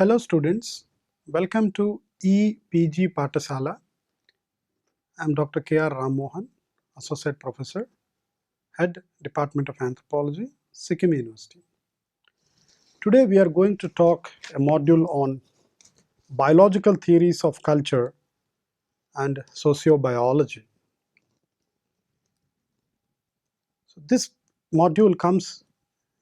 Hello students, welcome to EPG Patasala. I am Dr. K.R. Rammohan, Associate Professor, Head Department of Anthropology, Sikkim University. Today we are going to talk a module on biological theories of culture and sociobiology. So this module comes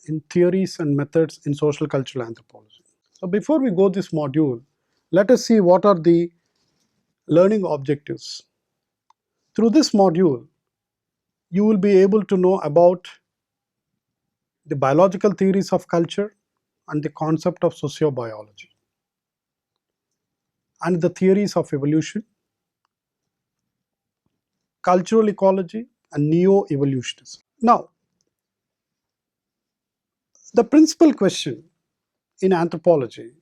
in theories and methods in social cultural anthropology. So before we go this module, let us see what are the learning objectives. Through this module, you will be able to know about the biological theories of culture and the concept of sociobiology and the theories of evolution, cultural ecology and neo-evolutionism. Now, the principal question in anthropology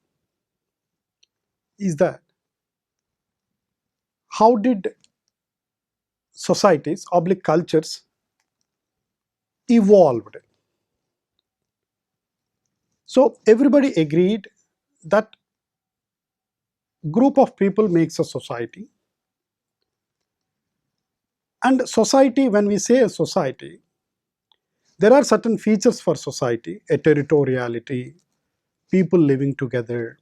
is that how did societies, cultures evolved? So everybody agreed that group of people makes a society, and society, when we say a society, there are certain features for society: a territoriality, people living together.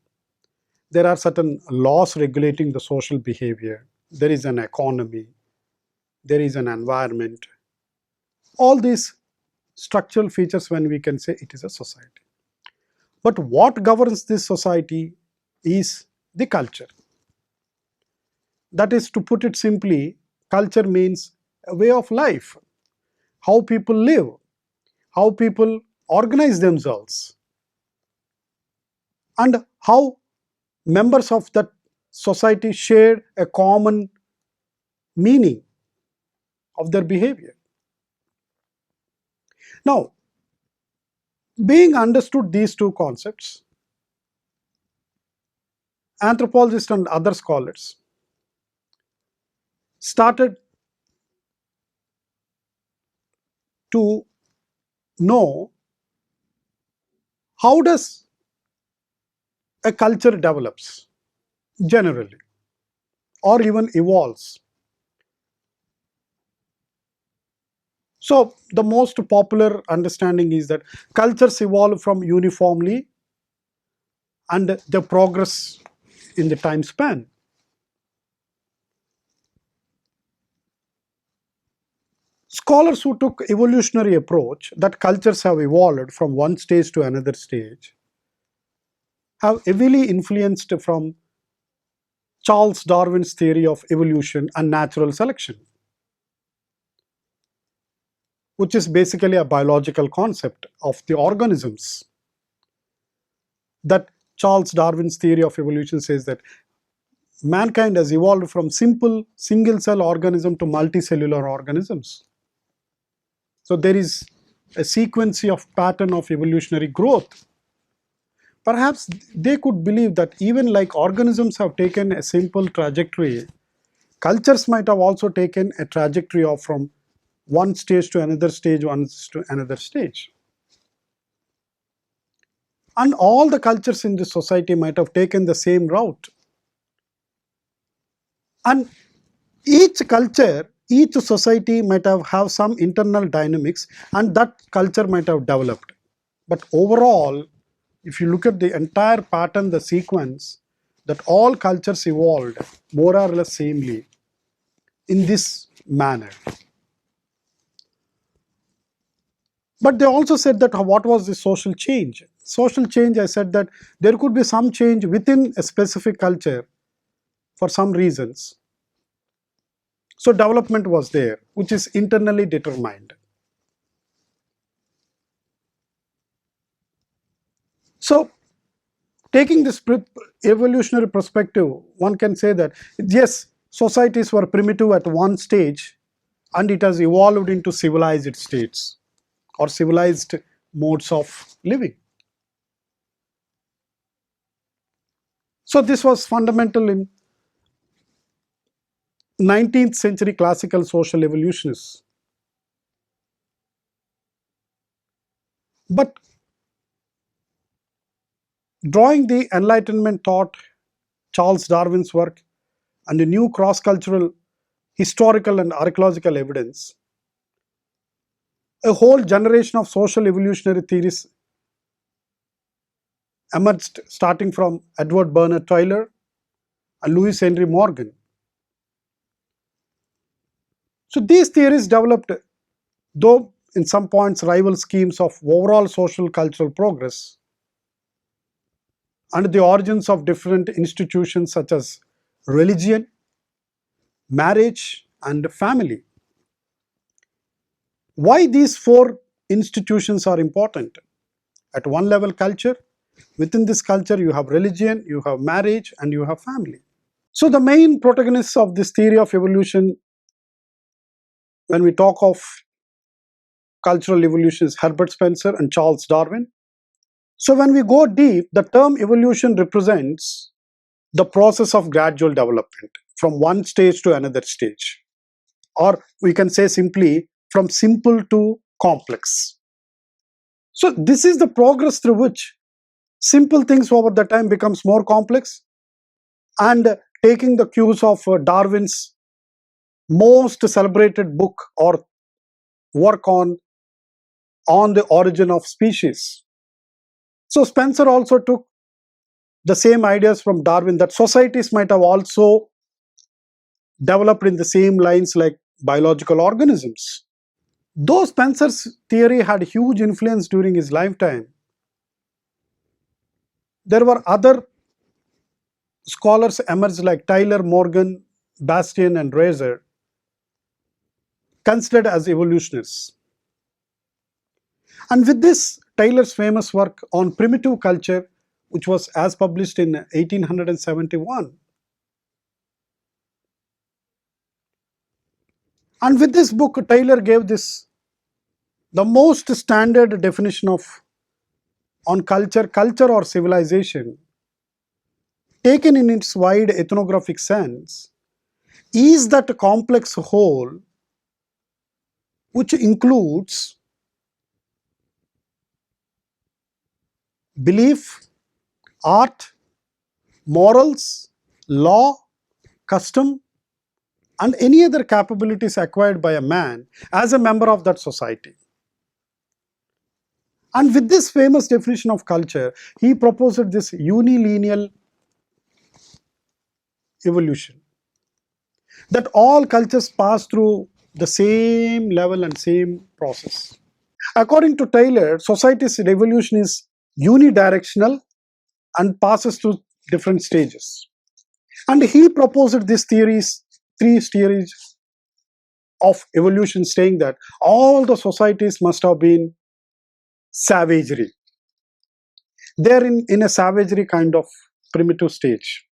There are certain laws regulating the social behavior. There is an economy. There is an environment. All these structural features when we can say it is a society. But what governs this society is the culture. That is, to put it simply, culture means a way of life, how people live, how people organize themselves, and how members of that society share a common meaning of their behavior. Now, being understood these two concepts, anthropologists and other scholars started to know how does a culture develops generally or even evolves. So the most popular understanding is that cultures evolve from uniformly and they progress in the time span. Scholars who took evolutionary approach that cultures have evolved from one stage to another stage have heavily influenced from Charles Darwin's theory of evolution and natural selection, which is basically a biological concept of the organisms. That Charles Darwin's theory of evolution says that mankind has evolved from simple single cell organism to multicellular organisms. So there is a sequence of pattern of evolutionary growth. Perhaps they could believe that even like organisms have taken a simple trajectory, cultures might have also taken a trajectory of from one stage to another stage, one to another stage. And all the cultures in this society might have taken the same route. And each culture, each society might have some internal dynamics, and that culture might have developed. But overall, if you look at the entire pattern, the sequence, that all cultures evolved more or less samely in this manner. But they also said that what was the social change? Social change, I said that there could be some change within a specific culture for some reasons. So development was there, which is internally determined. So taking this evolutionary perspective, one can say that yes, societies were primitive at one stage and it has evolved into civilized states or civilized modes of living. So this was fundamental in 19th century classical social evolutionists. But Drawing the Enlightenment thought, Charles Darwin's work, and the new cross-cultural historical and archaeological evidence, a whole generation of social evolutionary theories emerged, starting from Edward Bernard Tylor and Louis Henry Morgan. So these theories developed, though in some points rival schemes of overall social cultural progress and the origins of different institutions such as religion, marriage, and family. Why these four institutions are important? At one level, culture. Within this culture, you have religion, you have marriage, and you have family. So the main protagonists of this theory of evolution, when we talk of cultural evolution, is Herbert Spencer and Charles Darwin. So when we go deep, the term evolution represents the process of gradual development from one stage to another stage, or we can say simply from simple to complex. So this is the progress through which simple things over the time becomes more complex, and taking the cues of Darwin's most celebrated book or work on the origin of species. So Spencer also took the same ideas from Darwin, that societies might have also developed in the same lines like biological organisms. Though Spencer's theory had huge influence during his lifetime, there were other scholars emerged like Tylor, Morgan, Bastian, and Razor, considered as evolutionists. And with this, Taylor's famous work on primitive culture, which was as published in 1871. And with this book, Taylor gave this the most standard definition of on culture or civilization, taken in its wide ethnographic sense, is that complex whole which includes belief, art, morals, law, custom, and any other capabilities acquired by a man as a member of that society. And with this famous definition of culture, he proposed this unilineal evolution, that all cultures pass through the same level and same process. According to Taylor, society's evolution is unidirectional and passes through different stages. And he proposed these theories, three theories of evolution, saying that all the societies must have been savagery. They're in a savagery kind of primitive stage.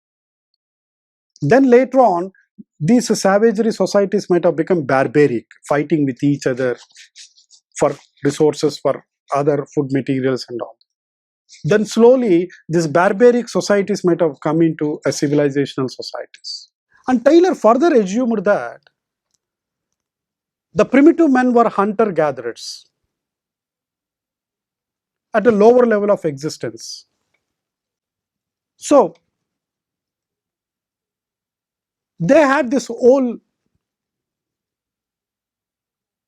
Then later on, these savagery societies might have become barbaric, fighting with each other for resources, for other food materials and all. Then slowly, these barbaric societies might have come into a civilizational societies. And Taylor further assumed that the primitive men were hunter-gatherers at a lower level of existence. So they had this whole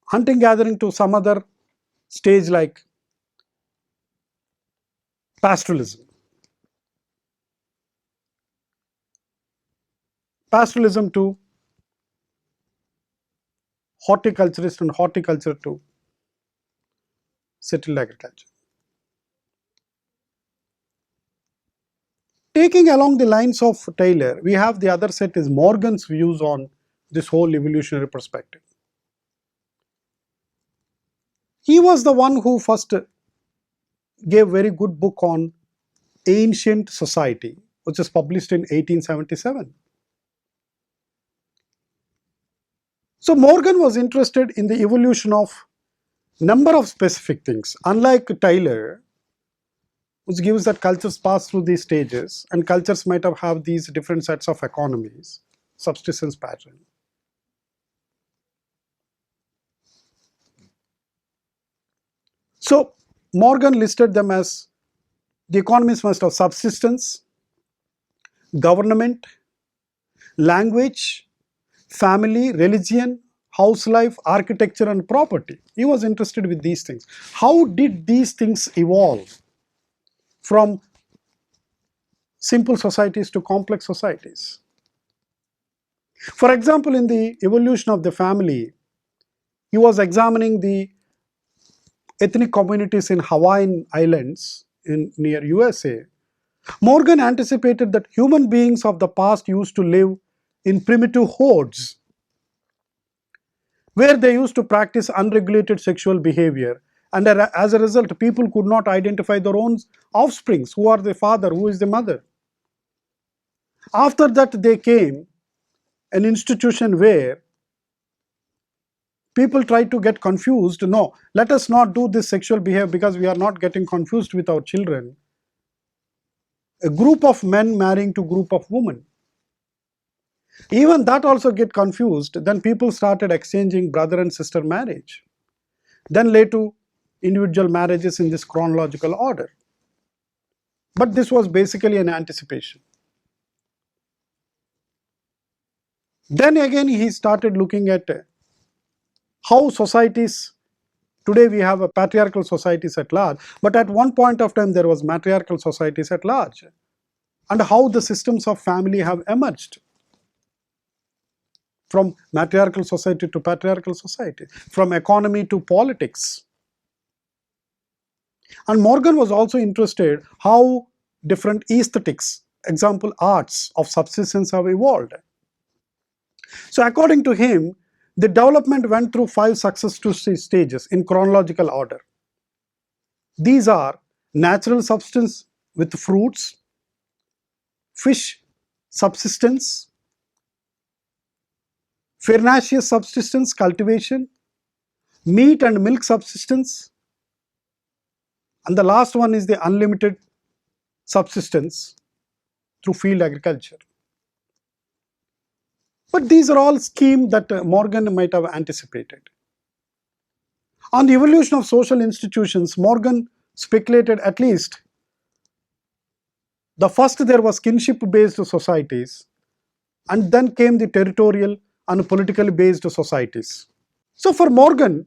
hunting gathering to some other stage like pastoralism. Pastoralism to horticulturist, and horticulture to settled agriculture. Taking along the lines of Taylor, we have the other set is Morgan's views on this whole evolutionary perspective. He was the one who first gave very good book on ancient society, which is published in 1877. So Morgan was interested in the evolution of number of specific things. Unlike Taylor, which gives that cultures pass through these stages and cultures might have these different sets of economies, subsistence pattern. So Morgan listed them as The economies must have subsistence, government, language, family, religion, house life, architecture, and property. He was interested with these things. How did these things evolve from simple societies to complex societies? For example, in the evolution of the family, he was examining the ethnic communities in Hawaiian Islands in near USA. Morgan anticipated that human beings of the past used to live in primitive hordes where they used to practice unregulated sexual behavior, and as a result people could not identify their own offsprings, who are the father, who is the mother. After that they came an institution where people try to get confused. No, let us not do this sexual behavior because we are not getting confused with our children. A group of men marrying to group of women, even that also get confused. Then people started exchanging brother and sister marriage, then led to individual marriages in this chronological order. But this was basically an anticipation. Then again he started looking at how societies, today we have a patriarchal societies at large, but at one point of time there was matriarchal societies at large, and how the systems of family have emerged from matriarchal society to patriarchal society, from economy to politics. And Morgan was also interested how different aesthetics, example arts of subsistence, have evolved. So according to him, the development went through 5 successive stages in chronological order. These are natural substance with fruits, fish subsistence, farinaceous subsistence cultivation, meat and milk subsistence, and the last one is the unlimited subsistence through field agriculture. But these are all schemes that Morgan might have anticipated. On the evolution of social institutions, Morgan speculated at least the first there was kinship based societies, and then came the territorial and politically based societies. So for Morgan,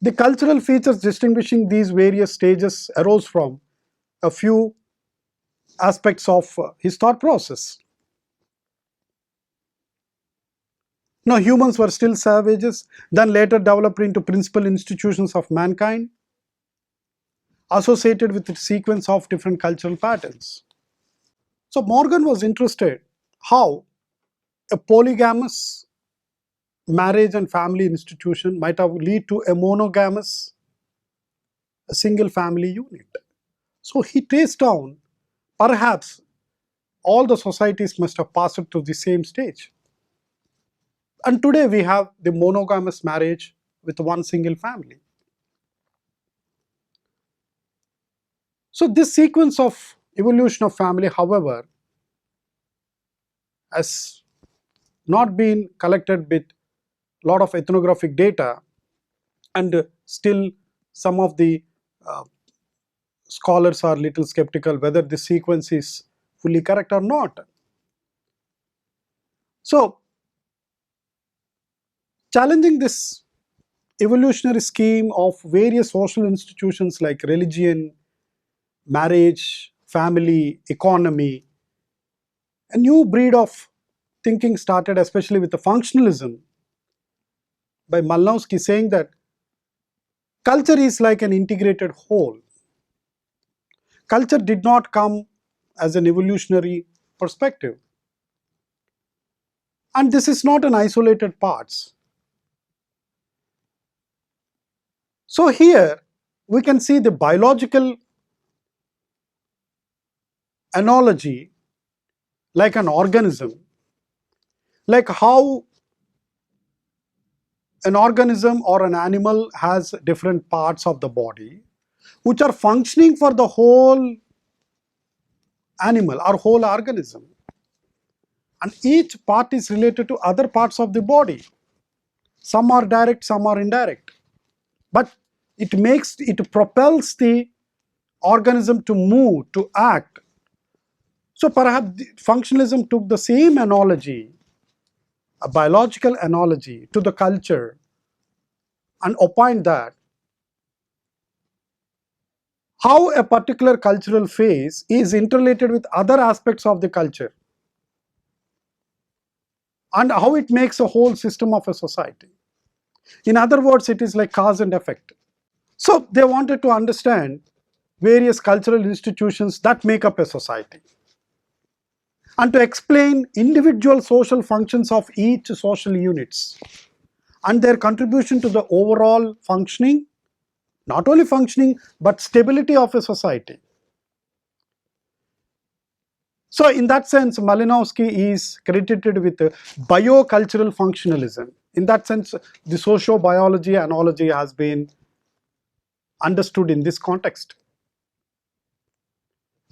the cultural features distinguishing these various stages arose from a few aspects of his thought process. Now humans were still savages, then later developed into principal institutions of mankind, associated with a sequence of different cultural patterns. So Morgan was interested how a polygamous marriage and family institution might have lead to a monogamous, a single family unit. So he traced down perhaps all the societies must have passed through the same stage. And today we have the monogamous marriage with one single family. So this sequence of evolution of family, however, has not been collected with a lot of ethnographic data, and still some of the scholars are little skeptical whether the sequence is fully correct or not. So challenging this evolutionary scheme of various social institutions like religion, marriage, family, economy, a new breed of thinking started, especially with the functionalism by Malinowski, saying that culture is like an integrated whole. Culture did not come as an evolutionary perspective, and this is not an isolated parts. So here we can see the biological analogy like an organism, like how an organism or an animal has different parts of the body which are functioning for the whole animal or whole organism, and each part is related to other parts of the body. Some are direct, some are indirect, but it propels the organism to move, to act. So perhaps functionalism took the same analogy, a biological analogy, to the culture and opined that how a particular cultural phase is interrelated with other aspects of the culture and how it makes a whole system of a society. In other words, it is like cause and effect. So they wanted to understand various cultural institutions that make up a society and to explain individual social functions of each social units and their contribution to the overall functioning, not only functioning but stability of a society. So in that sense, Malinowski is credited with biocultural functionalism. In that sense, the sociobiology analogy has been understood in this context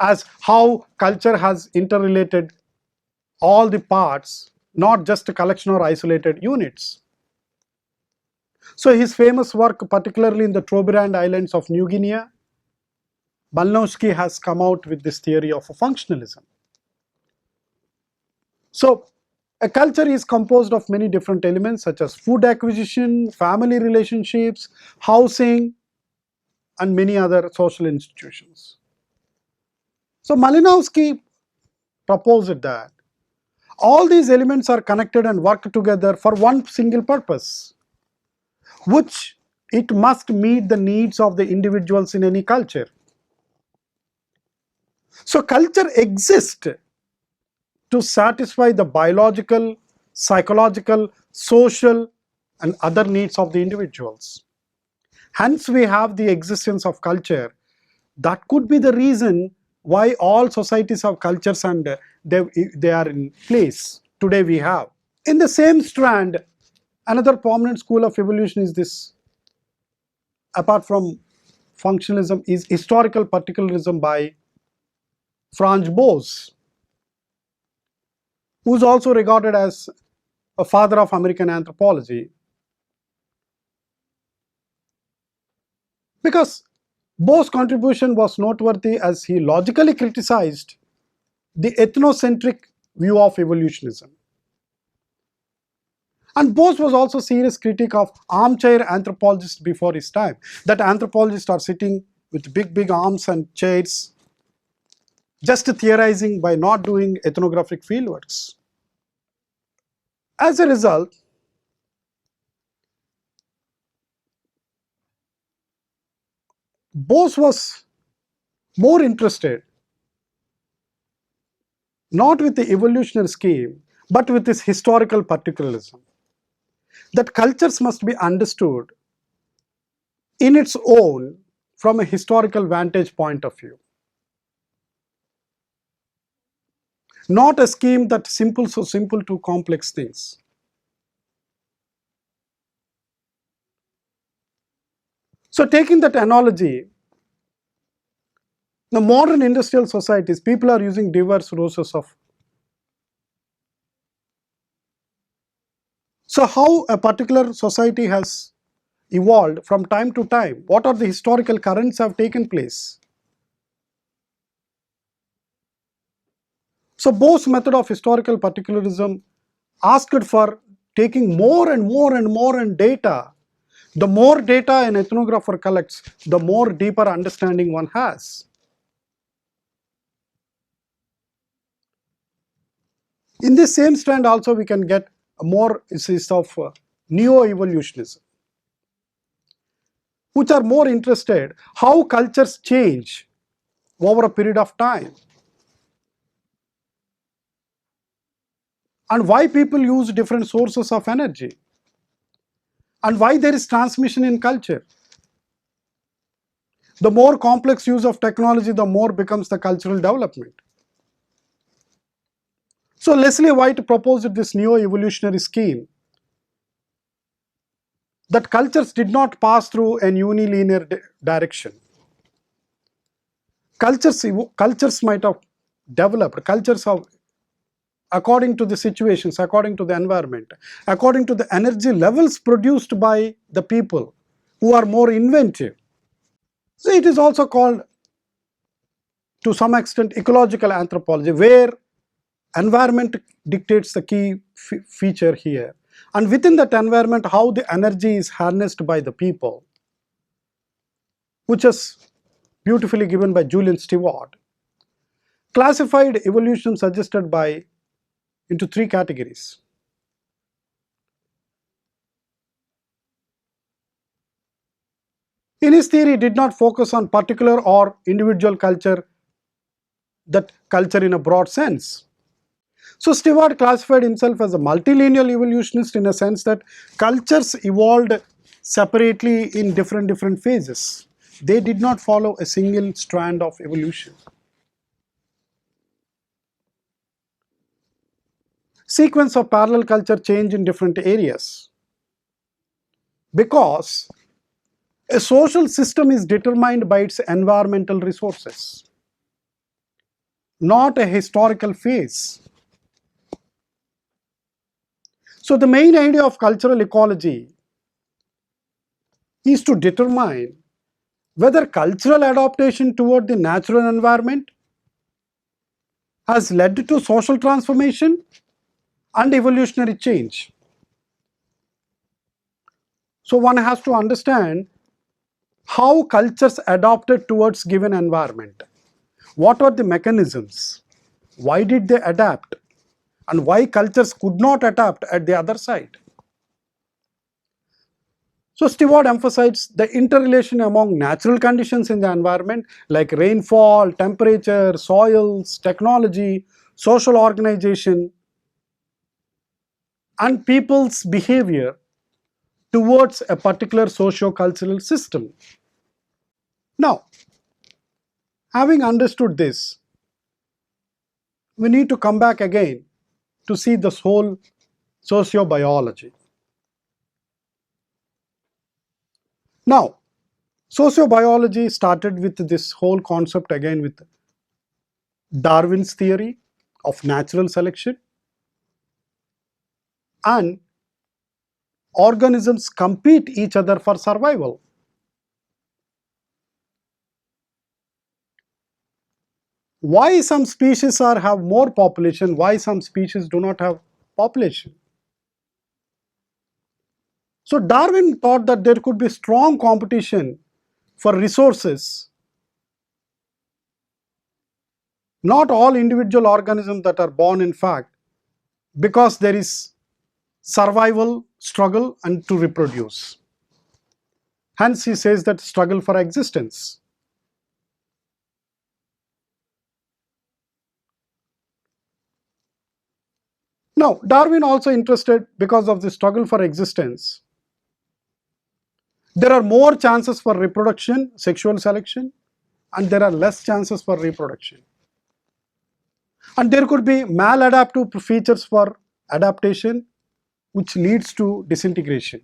as how culture has interrelated all the parts, not just a collection or isolated units. So his famous work, particularly in the Trobriand Islands of New Guinea, Malinowski has come out with this theory of functionalism. So a culture is composed of many different elements such as food acquisition, family relationships, housing, and many other social institutions. So Malinowski proposed that all these elements are connected and work together for one single purpose, which it must meet the needs of the individuals in any culture. So culture exists to satisfy the biological, psychological, social, and other needs of the individuals. Hence, we have the existence of culture. That could be the reason why all societies have cultures and they are in place. Today we have. In the same strand, another prominent school of evolution is this, apart from functionalism, is historical particularism by Franz Boas, who is also regarded as a father of American anthropology. Because Boas' contribution was noteworthy as he logically criticized the ethnocentric view of evolutionism. And Boas was also serious critic of armchair anthropologists before his time, that anthropologists are sitting with big arms and chairs, just theorizing by not doing ethnographic fieldworks. As a result, Boas was more interested not with the evolutionary scheme, but with this historical particularism, that cultures must be understood in its own from a historical vantage point of view, not a scheme that so simple to complex things. So taking that analogy, the modern industrial societies, people are using diverse sources of. So how a particular society has evolved from time to time, what are the historical currents have taken place. So Boas' method of historical particularism asked for taking more and more and data. The more data an ethnographer collects, the more deeper understanding one has. In this same strand also we can get more of neo-evolutionism, which are more interested how cultures change over a period of time and why people use different sources of energy and why there is transmission in culture. The more complex use of technology, the more becomes the cultural development. So Leslie White proposed this neo-evolutionary scheme that cultures did not pass through an unilinear direction. Cultures might have developed, cultures have, according to the situations, according to the environment, according to the energy levels produced by the people who are more inventive. So it is also called to some extent ecological anthropology, where environment dictates the key feature here, and within that environment how the energy is harnessed by the people, which is beautifully given by Julian Stewart, classified evolution suggested by into three categories. In his theory, he did not focus on particular or individual culture, that culture in a broad sense. So Stewart classified himself as a multilineal evolutionist in a sense that cultures evolved separately in different phases. They did not follow a single strand of evolution. Sequence of parallel culture change in different areas, because a social system is determined by its environmental resources, not a historical phase. So the main idea of cultural ecology is to determine whether cultural adaptation toward the natural environment has led to social transformation and evolutionary change. So one has to understand how cultures adapted towards given environment. What are the mechanisms? Why did they adapt? And why cultures could not adapt at the other side? So Stewart emphasized the interrelation among natural conditions in the environment like rainfall, temperature, soils, technology, social organization, and people's behavior towards a particular socio-cultural system. Now, having understood this, we need to come back again to see this whole sociobiology. Now, sociobiology started with this whole concept again with Darwin's theory of natural selection, and organisms compete each other for survival. Why some species have more population, why some species do not have population? So Darwin thought that there could be strong competition for resources. Not all individual organisms that are born, in fact, because there is survival, struggle, and to reproduce. Hence he says that struggle for existence. Now, Darwin also interested because of the struggle for existence. There are more chances for reproduction, sexual selection, and there are less chances for reproduction. And there could be maladaptive features for adaptation, which leads to disintegration.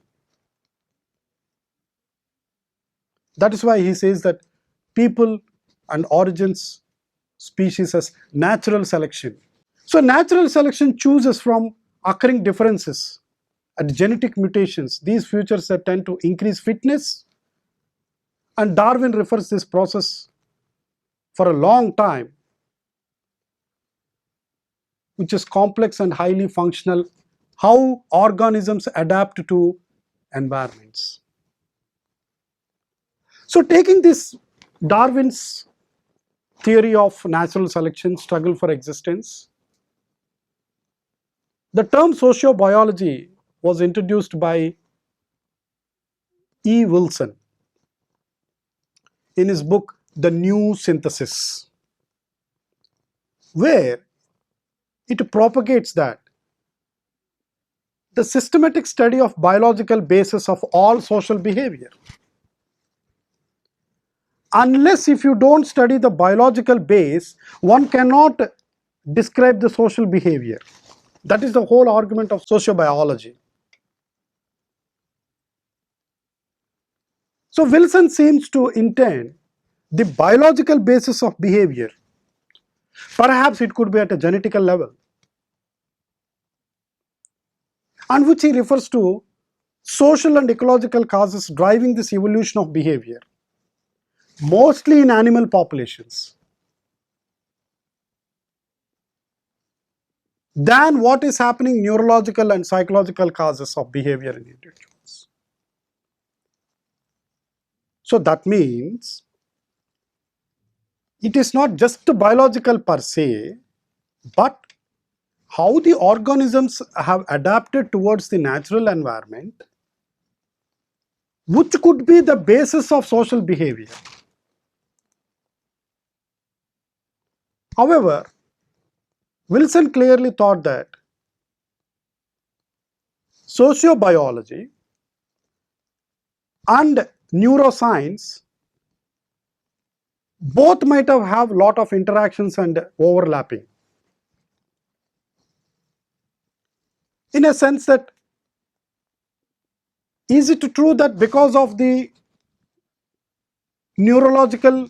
That is why he says that people and origins species as natural selection. So natural selection chooses from occurring differences and genetic mutations. These features that tend to increase fitness, and Darwin refers this process for a long time, which is complex and highly functional, how organisms adapt to environments. So taking this Darwin's theory of natural selection, struggle for existence, the term sociobiology was introduced by E. Wilson in his book The New Synthesis, where it propagates that the systematic study of biological basis of all social behavior. Unless if you don't study the biological base, one cannot describe the social behavior. That is the whole argument of sociobiology. So Wilson seems to intend the biological basis of behavior. Perhaps it could be at a genetical level, and which he refers to social and ecological causes driving this evolution of behavior, mostly in animal populations. than what is happening neurological and psychological causes of behavior in individuals. So that means it is not just biological per se, but how the organisms have adapted towards the natural environment, which could be the basis of social behavior. However, Wilson clearly thought that sociobiology and neuroscience both might have lot of interactions and overlapping, in a sense that, is it true that because of the neurological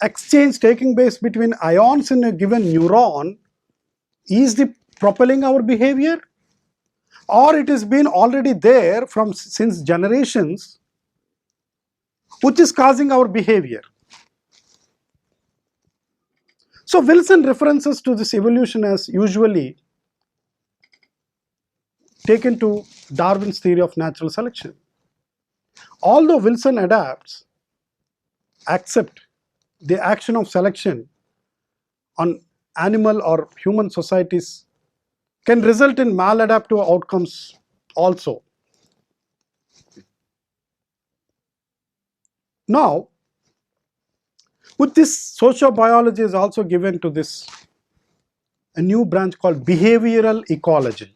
exchange taking place between ions in a given neuron is the propelling our behavior, or it has been already there from since generations which is causing our behavior? So Wilson references to this evolution as usually taken to Darwin's theory of natural selection. Although Wilson accept the action of selection on animal or human societies can result in maladaptive outcomes also. Now, with this, sociobiology is also given to this a new branch called behavioral ecology.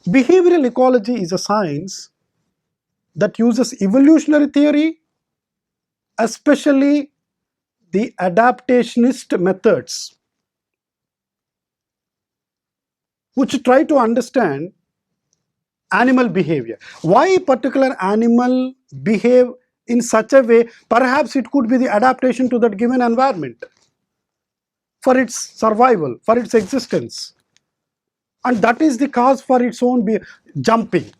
Behavioral ecology is a science that uses evolutionary theory, especially the adaptationist methods, which try to understand animal behavior. Why a particular animal behave in such a way? Perhaps it could be the adaptation to that given environment for its survival, for its existence, and that is the cause for its own jumping.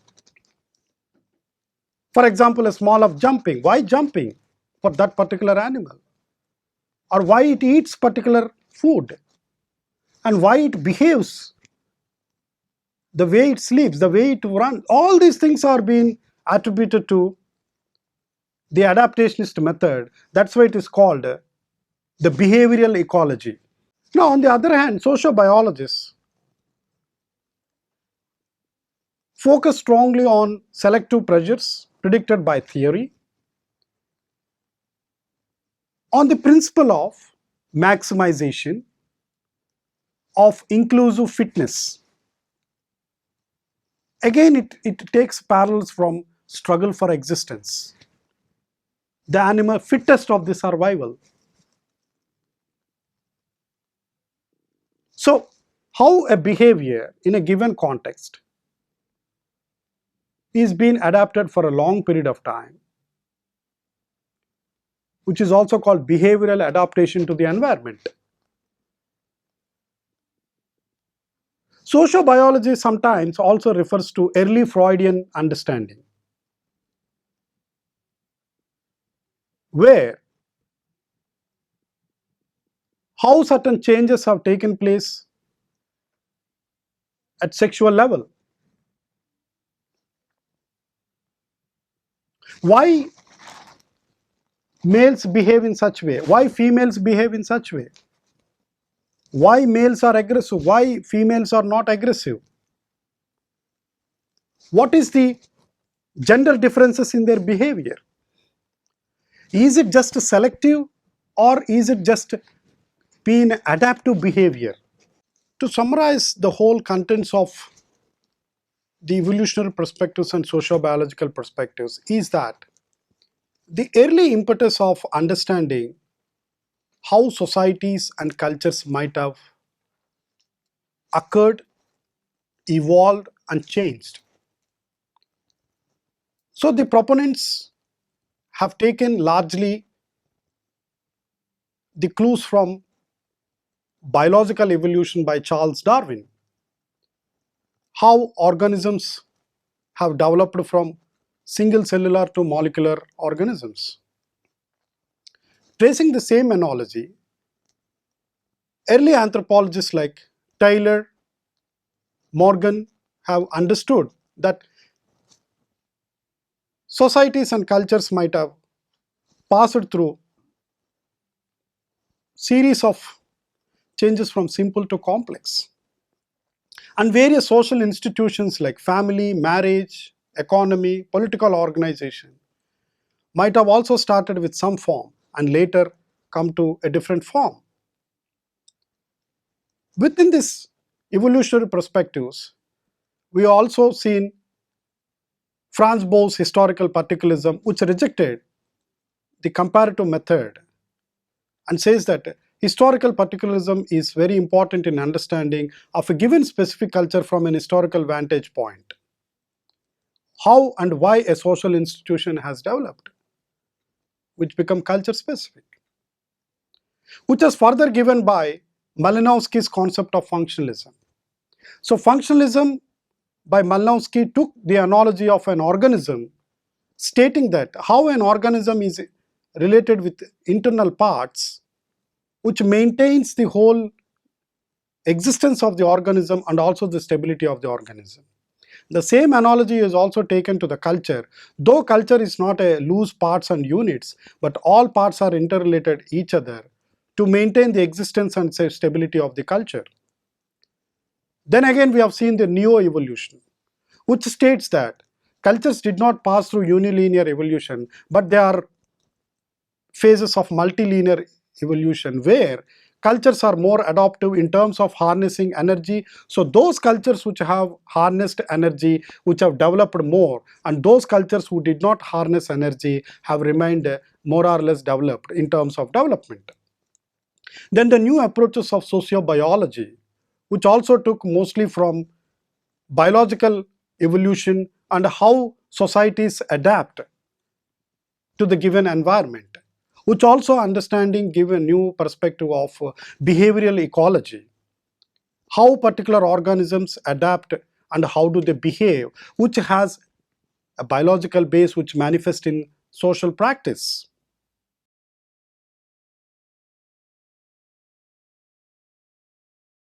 For example, a small of jumping. Why jumping for that particular animal? Or why it eats particular food? And why it behaves, the way it sleeps, the way it runs. All these things are being attributed to the adaptationist method. That's why it is called the behavioral ecology. Now, on the other hand, sociobiologists focus strongly on selective pressures predicted by theory, on the principle of maximization of inclusive fitness. Again, it takes parallels from struggle for existence, the animal fittest of the survival. So, how a behavior in a given context is being adapted for a long period of time, which is also called behavioral adaptation to the environment. Sociobiology sometimes also refers to early Freudian understanding, where how certain changes have taken place at sexual level. Why males behave in such way? Why females behave in such way? Why males are aggressive? Why females are not aggressive? What is the gender differences in their behavior? Is it just selective, or is it just being adaptive behavior? To summarize the whole contents of the evolutionary perspectives and sociobiological perspectives is that the early impetus of understanding how societies and cultures might have occurred, evolved, and changed. So the proponents have taken largely the clues from biological evolution by Charles Darwin, how organisms have developed from single cellular to molecular organisms. Tracing the same analogy, Early anthropologists like Taylor, Morgan have understood that societies and cultures might have passed through series of changes from simple to complex. And various social institutions like family, marriage, economy, political organization might have also started with some form and later come to a different form. Within this evolutionary perspectives, we also seen Franz Boas' historical particularism, which rejected the comparative method and says that historical particularism is very important in understanding of a given specific culture from an historical vantage point. How and why a social institution has developed, which become culture specific, which is further given by Malinowski's concept of functionalism. So functionalism by Malinowski took the analogy of an organism, stating that how an organism is related with internal parts, which maintains the whole existence of the organism and also the stability of the organism. The same analogy is also taken to the culture, though culture is not a loose parts and units, but all parts are interrelated each other to maintain the existence and stability of the culture. Then again we have seen the neo-evolution, which states that cultures did not pass through unilinear evolution, but they are phases of multilinear evolution where cultures are more adaptive in terms of harnessing energy. So those cultures which have harnessed energy, which have developed more, and those cultures who did not harness energy have remained more or less developed in terms of development. Then the new approaches of sociobiology, which also took mostly from biological evolution and how societies adapt to the given environment, which also understanding give a new perspective of behavioral ecology, how particular organisms adapt and how do they behave, which has a biological base which manifests in social practice.